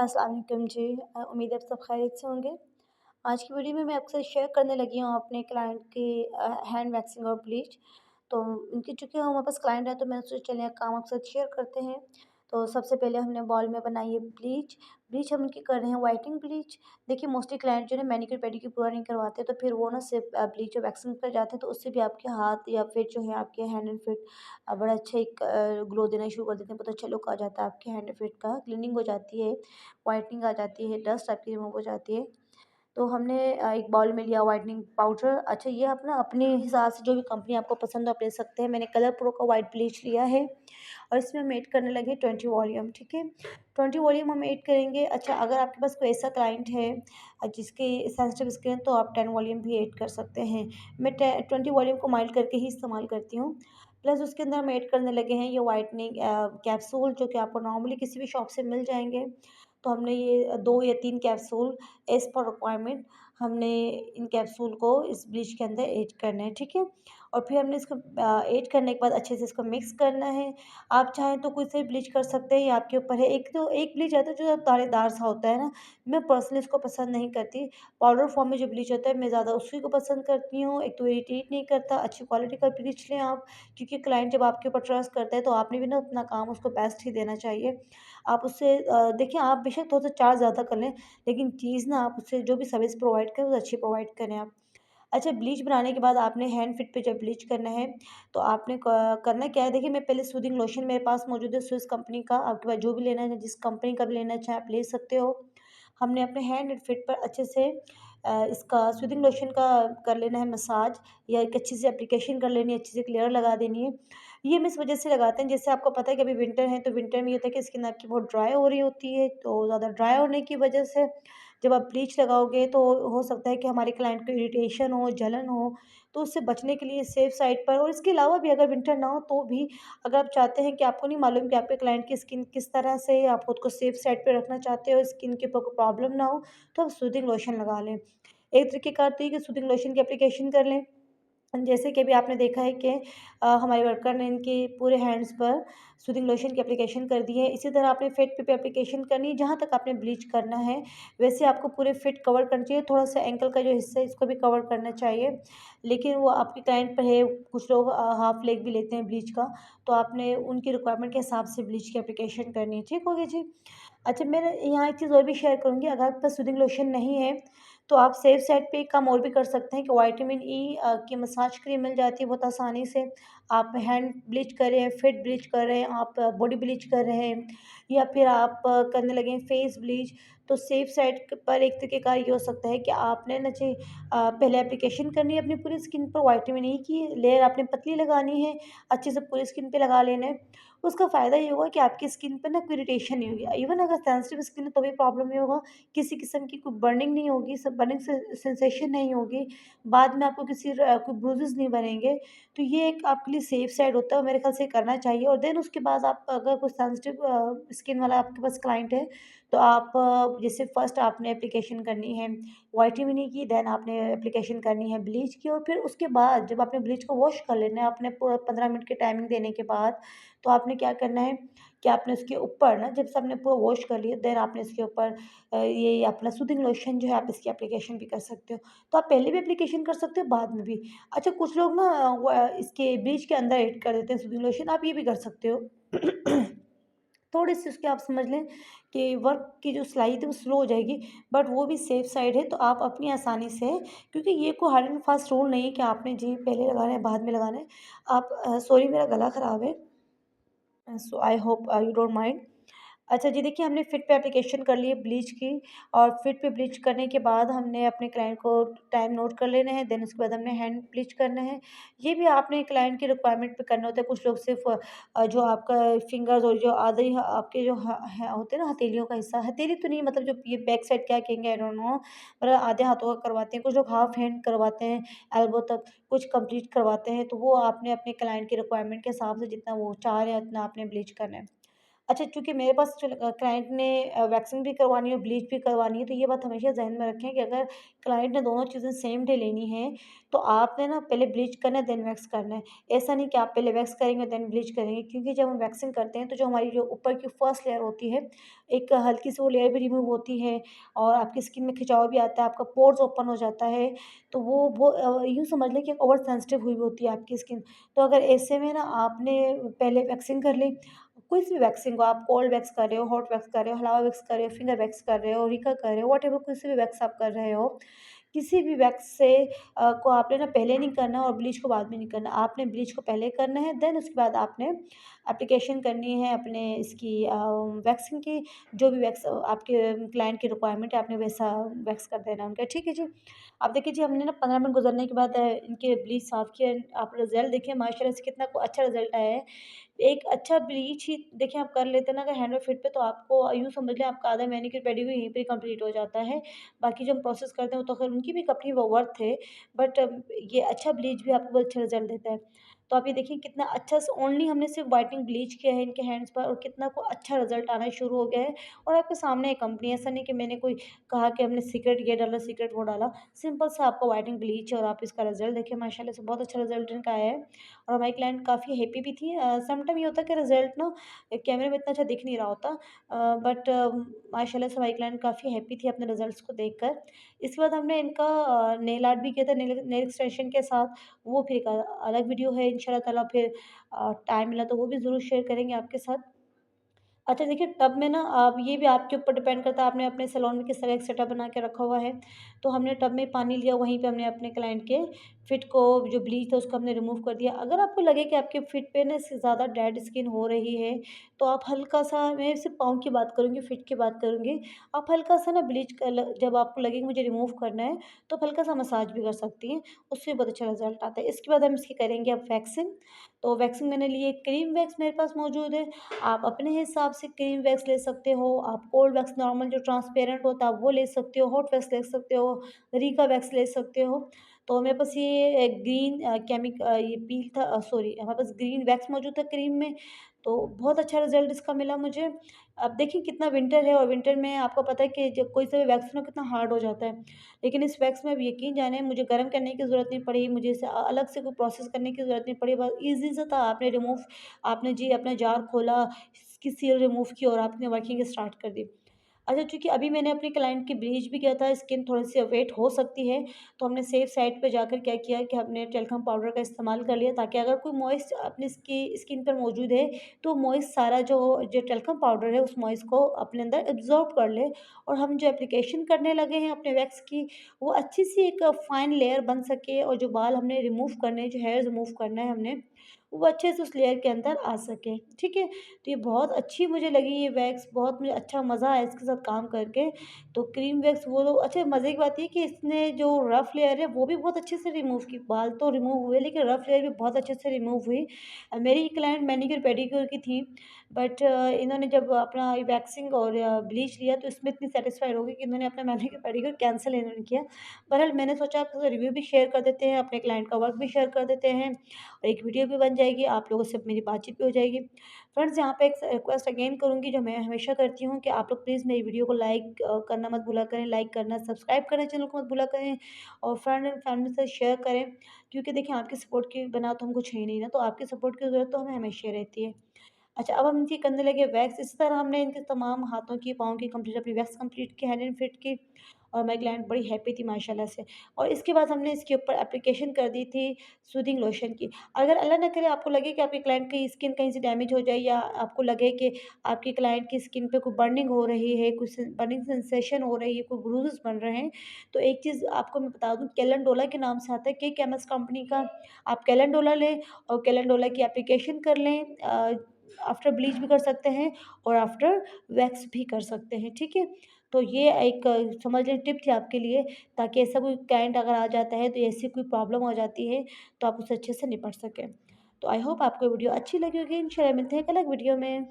अस्सलाम वालेकुम जी। उम्मीद है आप सब खैरियत से होंगे। आज की वीडियो में मैं आपसे शेयर करने लगी हूँ अपने क्लाइंट की हैंड वैक्सिंग और ब्लीच। तो उनकी चूँकि हमारे पास क्लाइंट है तो मैंने सोचा चलिए काम आपके साथ शेयर करते हैं। तो सबसे पहले हमने बॉल में बनाई है ब्लीच। ब्लीच हम उनकी कर रहे हैं व्हाइटनिंग ब्लीच। देखिए मोस्टली क्लाइंट जो है मैनीक्योर पेडीक्योर पूरा नहीं करवाते तो फिर वो ना सिर्फ ब्लीच और वैक्सिंग कर जाते हैं तो उससे भी आपके हाथ या फिर जो है आपके हैंड एंड फिट बड़ा अच्छा एक ग्लो देना शुरू कर देते हैं। बहुत अच्छा लुक आ जाता है आपके हैंड एंड फिट का, क्लीनिंग हो जाती है, व्हाइटनिंग आ जाती है, डस्ट आपकी रिमूव हो जाती है। तो हमने एक बाउल में लिया व्हाइटनिंग पाउडर। अच्छा ये अपना अपने हिसाब से जो भी कंपनी आपको पसंद हो आप ले सकते हैं। मैंने कलर प्रो का व्हाइट ब्लीच लिया है और इसमें हम ऐड करने लगे 20 वॉल्यूम, ठीक है। 20 वॉल्यूम हम ऐड करेंगे। अच्छा अगर आपके पास कोई ऐसा क्लाइंट है जिसकी सेंसिटिव स्किन तो आप 10 वॉल्यूम भी ऐड कर सकते हैं। मैं 20 वॉल्यूम को माइल्ड करके ही इस्तेमाल करती हूँ। प्लस उसके अंदर हम ऐड करने लगे हैं ये व्हाइटनिंग कैप्सूल जो कि आपको नॉर्मली किसी भी शॉप से मिल जाएंगे। तो हमने ये 2 या 3 कैप्सूल एज़ पर रिक्वायरमेंट हमने इन कैप्सूल को इस ब्लीच के अंदर ऐड करना है, ठीक है। और फिर हमने इसको ऐड करने के बाद अच्छे से इसको मिक्स करना है। आप चाहें तो कोई से ब्लीच कर सकते हैं, ये आपके ऊपर है। एक तो एक ब्लीच आता है जो दानेदार सा होता है ना, मैं पर्सनली इसको पसंद नहीं करती। पाउडर फॉर्म में जो ब्लीच होता है मैं ज़्यादा उसी को पसंद करती हूँ। एक तो इरिटेट नहीं करता, अच्छी क्वालिटी का ब्लीच लें आप, क्योंकि क्लाइंट जब आपके ऊपर ट्रस्ट करता है तो आपने भी ना अपना काम उसको बेस्ट ही देना चाहिए। आप उससे देखिए आप बेशक थोड़ा-सा चार्ज ज़्यादा कर लें, लेकिन चीज़ ना आप उससे जो भी सर्विस प्रोवाइड करें वो अच्छी प्रोवाइड करें आप। अच्छा ब्लीच बनाने के बाद आपने हैंड फिट पे जब ब्लीच करना है, तो आपने करना क्या है, देखिए मैं पहले सूदिंग लोशन मेरे पास मौजूद है स्विस कंपनी का, आपके पास जो भी लेना है जिस कंपनी का भी लेना चाहें आप ले सकते हो। हमने अपने हैंड एंड फिट पर अच्छे से इसका सूदिंग लोशन का कर लेना है मसाज, या एक अच्छी सी एप्लीकेशन कर लेनी है, अच्छी सी एक लेयर लगा देनी है। ये हम इस वजह से लगाते हैं, जैसे आपको पता है कि अभी विंटर है तो विंटर में ये होता है कि स्किन आपकी बहुत ड्राई हो रही होती है, तो ज़्यादा ड्राई होने की वजह से जब आप ब्लीच लगाओगे तो हो सकता है कि हमारे क्लाइंट को इरिटेशन हो, जलन हो। तो उससे बचने के लिए सेफ साइड पर, और इसके अलावा भी अगर विंटर ना हो तो भी अगर आप चाहते हैं कि आपको नहीं मालूम कि आपके क्लाइंट की स्किन किस तरह से है, आप खुद को सेफ साइड पे रखना चाहते हो, स्किन के ऊपर कोई प्रॉब्लम ना हो, तो आप सूदिंग लोशन लगा लें। एक तरीक़ेकार तो ये कि सूदिंग लोशन की एप्लीकेशन कर लें। जैसे कि अभी आपने देखा है कि हमारे वर्कर ने इनके पूरे हैंड्स पर सूदिंग लोशन की एप्लीकेशन कर दी है। इसी तरह आपने फिट पे एप्लीकेशन करनी है, जहाँ तक आपने ब्लीच करना है वैसे आपको पूरे फिट कवर करना चाहिए। थोड़ा-सा एंकल का जो हिस्सा है इसको भी कवर करना चाहिए। लेकिन वो आपके क्लाइंट पर है, कुछ लोग हाफ लेग भी लेते हैं ब्लीच का, तो आपने उनकी रिक्वायरमेंट के हिसाब से ब्लीच की एप्लीकेशन करनी है। ठीक हो गया जी? अच्छा मैं यहाँ एक चीज़ और भी शेयर करूँगी, अगर आपके पास सूदिंग लोशन नहीं है, तो आप सेफ साइड पे एक काम और भी कर सकते हैं कि विटामिन ई की मसाज क्रीम मिल जाती है बहुत आसानी से। आप हैंड ब्लीच कर रहे हैं, फिट ब्लीच कर रहे हैं, आप बॉडी ब्लीच कर रहे हैं, या फिर आप करने लगे हैं फेस ब्लीच, तो सेफ साइड पर एक तरीके का ये हो सकता है कि आपने ना जी पहले एप्लीकेशन करनी है अपनी पूरी स्किन पर, विटामिन ई की लेयर आपने पतली लगानी है, अच्छे से पूरी स्किन पे लगा लेना है। उसका फ़ायदा ये होगा कि आपकी स्किन पे ना कोई इरिटेशन नहीं होगी। इवन अगर सेंसिटिव स्किन है तो भी प्रॉब्लम नहीं होगा, किसी किस्म की कोई बर्निंग नहीं होगी, सब बर्निंग से सेंसेशन नहीं होगी, बाद में आपको कोई ब्रूजेज़ नहीं बनेंगे। तो ये एक आपके लिए सेफ साइड होता है, मेरे ख़्याल से करना चाहिए। और देन उसके बाद आप अगर कोई सेंसिटिव स्किन वाला आपके पास क्लाइंट है, तो आप जैसे फर्स्ट आपने एप्लीकेशन करनी है विटामिन ई की, देन आपने एप्लीकेशन करनी है ब्लीच की, और फिर उसके बाद जब आपने ब्लीच को वॉश कर लेना है, आपने 15 मिनट की टाइमिंग देने के बाद, तो आपने क्या करना है कि आपने उसके ऊपर ना जब से आपने पूरा वॉश कर लिया, देन आपने इसके ऊपर ये अपना सूदिंग लोशन जो है आप इसकी एप्लीकेशन भी कर सकते हो। तो आप पहले भी एप्लीकेशन कर सकते हो, बाद में भी। अच्छा कुछ लोग ना इसके ब्लीच के अंदर ऐड कर देते हैं सूदिंग लोशन, आप ये भी कर सकते हो। थोड़ी-सी उसकी आप समझ लें कि वर्क की जो सिलाई थी वो स्लो हो जाएगी, बट वो भी सेफ साइड है, तो आप अपनी आसानी से, क्योंकि ये कोई हार्ड एंड फास्ट रूल नहीं है कि आपने जी पहले लगाना है, बाद में लगाना है। आप सॉरी मेरा गला ख़राब है, so I hope you don't mind. अच्छा जी देखिए हमने फिट पे एप्लीकेशन कर ली है ब्लीच की, और फिट पे ब्लीच करने के बाद हमने अपने क्लाइंट को टाइम नोट कर लेना है, देन उसके बाद हमने हैंड ब्लीच करना है। ये भी आपने क्लाइंट की रिक्वायरमेंट पे करना होता है। कुछ लोग सिर्फ जो आपका फिंगर्स और जो आधे आपके जो होते हैं ना हथेलियों का हिस्सा, हथेली तो नहीं मतलब जो ये बैक साइड क्या कहेंगे आई डोंट नो, मतलब आधे हाथों का करवाते हैं, कुछ लोग हाफ हैंड करवाते हैं एल्बो तक, कुछ कंप्लीट करवाते हैं। तो वो आपने अपने क्लाइंट की रिक्वायरमेंट के हिसाब से जितना वो चाह रहे हैं उतना आपने ब्लीच करना है। अच्छा, चूँकि मेरे पास क्लाइंट ने वैक्सिंग भी करवानी है और ब्लीच भी करवानी है, तो ये बात हमेशा ज़हन में रखें कि अगर क्लाइंट ने दोनों चीज़ें सेम डे लेनी है, तो आपने ना पहले ब्लीच करना है, देन वैक्स करना है। ऐसा नहीं कि आप पहले वैक्स करेंगे, देन ब्लीच करेंगे, क्योंकि जब हम वैक्सिंग करते हैं, तो जो हमारी जो ऊपर की फर्स्ट लेयर होती है, एक हल्की-सी वो लेयर भी रिमूव होती है और आपकी स्किन में खिंचाव भी आता है, आपका पोर्स ओपन हो जाता है, तो वो यूँ समझ लें कि ओवर सेंसिटिव हुई होती है आपकी स्किन। तो अगर ऐसे में ना आपने पहले वैक्सिंग कर ली, कोई सी भी वैक्सिंग हो, आप कोल्ड वैक्स कर रहे हो, हॉट वैक्स कर रहे हो, हलावा वैक्स कर रहे हो, फिंगर वैक्स कर रहे हो, रीका कर रहे हो, व्हाटएवर किसी भी वैक्स आप कर रहे हो, किसी भी वैक्स से को आपने ना पहले नहीं करना और ब्लीच को बाद में नहीं करना। आपने ब्लीच को पहले करना है, देन उसके बाद आपने एप्लीकेशन करनी है अपने इसकी वैक्सिंग की, जो भी वैक्स आपके क्लाइंट की रिक्वायरमेंट है, आपने वैसा वैक्स कर देना उनका। ठीक है जी। अब देखिए जी, हमने ना 15 मिनट गुजरने के बाद इनके ब्लीच साफ़ किया, आप रिज़ल्ट देखिए माशाल्लाह से कितना अच्छा रिज़ल्ट आया है। एक अच्छा ब्लीच ही देखिए आप कर लेते हैं ना अगर हैंड और फिट पे, तो आपको यूँ समझ लें आपका आधा मैनीक्योर पेडीक्योर यहीं पे ही कंप्लीट हो जाता है। बाकी जो हम प्रोसेस करते हैं वो तो खैर उनकी भी अपनी वो वर्थ है, बट ये अच्छा ब्लीच भी आपको बहुत अच्छा रिज़ल्ट देता है। तो आप ये देखिए कितना अच्छा स ओनली हमने सिर्फ व्हाइटनिंग ब्लीच किया है इनके हैंड्स पर और कितना को अच्छा रिज़ल्ट आना शुरू हो गया है और आपके सामने है कंपनी, ऐसा नहीं कि मैंने कोई कहा कि हमने सीक्रेट ये डाला, सीक्रेट वो डाला। सिंपल सा आपका व्हाइटनिंग ब्लीच है और आप इसका रिज़ल्ट देखिए माशाल्लाह से बहुत अच्छा रिज़ल्ट इनका आया है और हमारी क्लाइंट काफ़ी हैप्पी भी थी। सम टाइम ये होता है कि रिज़ल्ट ना कैमरे में इतना अच्छा दिख नहीं रहा होता, बट माशाल्लाह से हमारी क्लाइंट काफ़ी हैप्पी थी अपने रिज़ल्ट्स को देखकर। इसके बाद हमने इनका नेल आर्ट भी किया था, नेल नेल एक्सटेंशन के साथ। वो फिर एक अलग वीडियो है इंशाल्लाह ताला, फिर टाइम मिला तो वो भी ज़रूर शेयर करेंगे आपके साथ। अच्छा देखिए, टब में ना आप ये भी आपके ऊपर डिपेंड करता है, आपने अपने सैलून में किस तरह एक सेटअप बना के रखा हुआ है। तो हमने टब में पानी लिया, वहीं पे हमने अपने क्लाइंट के फिट को, जो ब्लीच था उसको हमने रिमूव कर दिया। अगर आपको लगे कि आपके फिट पे ना इससे ज़्यादा डेड स्किन हो रही है, तो आप हल्का-सा, मैं सिर्फ़ पाँव की बात करूँगी, फिट की बात करूँगी। आप हल्का-सा ना ब्लीच का ल जब आपको लगे कि मुझे रिमूव करना है, तो आप हल्का-सा मसाज भी कर सकती हैं, उससे बहुत अच्छा रिज़ल्ट आता है। इसके बाद हम इसकी करेंगे अब वैक्सिंग। तो वैक्सिंग मैंने ली है, क्रीम वैक्स मेरे पास मौजूद है। आप अपने हिसाब से क्रीम वैक्स ले सकते हो, आप कोल्ड वैक्स नॉर्मल जो ट्रांसपेरेंट होता है आप वो ले सकते हो, हॉट वैक्स ले सकते हो, रीका वैक्स ले सकते हो। तो मेरे पास ये ग्रीन ये पील था, सॉरी, हमारे पास ग्रीन वैक्स मौजूद था क्रीम में, तो बहुत अच्छा रिज़ल्ट इसका मिला मुझे। अब देखिए कितना विंटर है और विंटर में आपको पता है कि जब कोई सा भी वैक्स ना कितना हार्ड हो जाता है। लेकिन इस वैक्स में अब यकीन जानिए मुझे गर्म करने की ज़रूरत नहीं पड़ी, मुझे इसे अलग से कोई प्रोसेस करने की ज़रूरत नहीं पड़ी, बस ईज़ी सा था। आपने जी अपना जार खोला, इसकी सील रिमूव की और आपने वर्किंग स्टार्ट कर दी। अच्छा, चूँकि अभी मैंने अपने क्लाइंट की ब्लीच भी किया था, स्किन थोड़ी-सी वेट हो सकती है, तो हमने सेफ साइड पे जाकर क्या किया कि हमने टेल्कम पाउडर का इस्तेमाल कर लिया, ताकि अगर कोई मॉइस्ट अपनी स्किन पर मौजूद है, तो मॉइस्ट सारा जो टेल्कम पाउडर है, उस मॉइस्ट को अपने अंदर एब्ज़ॉर्ब कर ले और हम जो एप्लीकेशन करने लगे हैं अपने वैक्स की, वो अच्छी-सी एक फाइन लेयर बन सके और जो बाल हमने रिमूव करने हैं, जो हेयर रिमूव करना है हमने, वो अच्छे से उस लेयर के अंदर आ सके। ठीक है? तो ये बहुत अच्छी मुझे लगी ये वैक्स, बहुत मुझे अच्छा मज़ा आया इसके साथ काम करके। तो क्रीम वैक्स वो तो अच्छा, मज़े की बात ये है कि इसने जो रफ़ लेयर है वो भी बहुत अच्छे से रिमूव की। बाल तो रिमूव हुए लेकिन रफ़ लेयर भी बहुत अच्छे से रिमूव हुई। मेरी क्लाइंट मैनीक्योर पेडीक्योर की थी, बट इन्होंने जब अपना वैक्सिंग और ब्लीच लिया तो इसमें इतनी सैटिस्फाइड हो गई कि इन्होंने अपना मैनीक्योर पेडीक्योर कैंसल इन्होंने किया। बहरहाल मैंने सोचा आपके साथ रिव्यू भी शेयर कर देते हैं, अपने क्लाइंट का वर्क भी शेयर कर देते हैं और एक वीडियो भी बन जाएगी, आप लोगों से मेरी बातचीत भी हो जाएगी। फ्रेंड्स, यहाँ पे एक रिक्वेस्ट अगेन करूँगी जो मैं हमेशा करती हूँ कि आप लोग प्लीज़ मेरी वीडियो को लाइक करना मत भूला करें, लाइक करना, सब्सक्राइब करना चैनल को मत भूला करें और फ्रेंड एंड फैमिली से शेयर करें, क्योंकि देखिए आपकी सपोर्ट के बिना तो हम कुछ है ही नहीं ना, तो आपकी सपोर्ट की ज़रूरत तो हमें हमेशा रहती है। अच्छा, अब हम इनकी करने लगे वैक्स। इसी तरह हमने इनके तमाम हाथों की, पाँव की कंप्लीट अपनी वैक्स कंप्लीट की, हैंड एंड फीट की और मेरी क्लाइंट बड़ी हैप्पी थी माशाल्लाह से। और इसके बाद हमने इसके ऊपर एप्लीकेशन कर दी थी सूदिंग लोशन की। अगर अल्लाह ना करे आपको लगे कि आपकी क्लाइंट की स्किन कहीं से डैमेज हो जाए या आपको लगे कि आपकी क्लाइंट की स्किन पे कोई बर्निंग हो रही है, कुछ बर्निंग सेंसेशन हो रही है, कोई ब्रूजेस बन रहे हैं, तो एक चीज़ आपको मैं बता दूँ, कैलेंडोला के नाम से आता है, के केमिस्ट कंपनी का। आप कैलेंडोला लें और कैलेंडोला की एप्लीकेशन कर लें। आफ्टर ब्लीच भी कर सकते हैं और आफ्टर वैक्स भी कर सकते हैं, ठीक है? तो ये एक समझ लें टिप थी आपके लिए, ताकि ऐसा कोई क्लाइंट अगर आ जाता है, तो ऐसी कोई प्रॉब्लम हो जाती है, तो आप उससे अच्छे से निपट सकें। तो आई होप आपको वीडियो अच्छी लगी होगी। इंशाल्लाह मिलते हैं एक अलग वीडियो में।